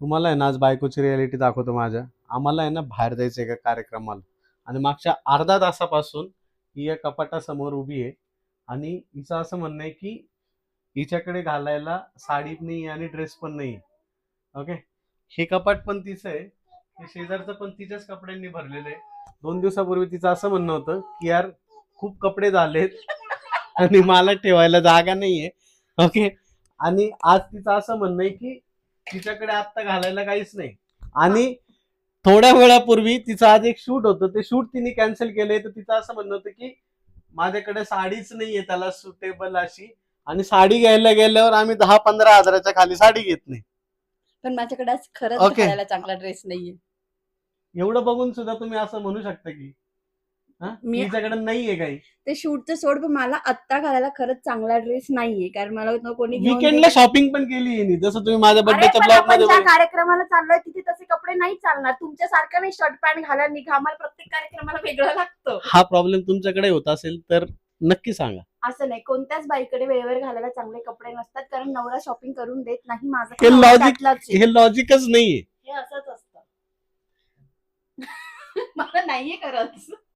तुम्हाला आहे ना आज बायकोची रियालिटी दाखवतो माझ्या. आम्हाला आहे ना बाहेर जायचं एका कार्यक्रमाला आणि मागच्या अर्धा तासापासून ही या कपाटासमोर उभी आहे आणि हिचं असं म्हणणं आहे की हिच्याकडे घालायला साडी नाही आणि ड्रेस पण नाही. ओके, हे कपाट पण तिचं आहे, हे शेजारचं पण तिच्याच कपड्यांनी भरलेलं आहे. 2 दिवसापूर्वी तिचं असं म्हणणं होतं की यार खूप कपडे झालेत आणि मला ठेवायला जागा नाहीये. ओके, आणि आज तिचं असं म्हणणं आहे की तिच्याकडे आत्ता घालायला काहीच नाही. आणि थोड्या वेळापूर्वी तिचं आज एक शूट होतं, ते शूट तिने कॅन्सल केलंय. तर तिचं असं म्हणणं होतं की माझ्याकडे साडीच नाहीये त्याला सुटेबल अशी, आणि साडी घ्यायला गेल्यावर आम्ही 10-15 हजाराच्या खाली साडी घेत नाही. पण माझ्याकडे आज खरंच Okay. घालायला चांगला ड्रेस नाहीये. एवढं बघून सुद्धा तुम्ही असं म्हणू शकता की मी तिच्याकडे नाहीये काही. ते शूटचं सोड, पण मला आत्ता घालायला खरंच चांगला ड्रेस नाहीये, कारण मला तो कोणी घेऊन वीकेंडला दिला. शॉपिंग पण केली आहे, जसं तुम्ही माझ्या अरे बर्थडेच्या पण ब्लॉग आपण मध्ये ज्या बघितलं. कार्यक्रमाला चाललोय तिथे तसे कपडे नाही चालणार. तुमच्यासारखं नाही शर्ट पॅन्ट घाला निघा. आम्हाला प्रत्येक कार्यक्रमाला वेगळं लागतं. हा प्रॉब्लेम तुमच्याकडे होत असेल तर नक्की सांगा. असं नाही, कोणत्याच बाईकडे वेळेवर घालायला चांगले कपडे नसतात, कारण नवरा शॉपिंग करून देत नाही. माझं हे पण नवरा लॉजिक त्यातलाच आहे. हे लॉजिकच नाहीये. हे असंच असतं. मला नाहीये करत.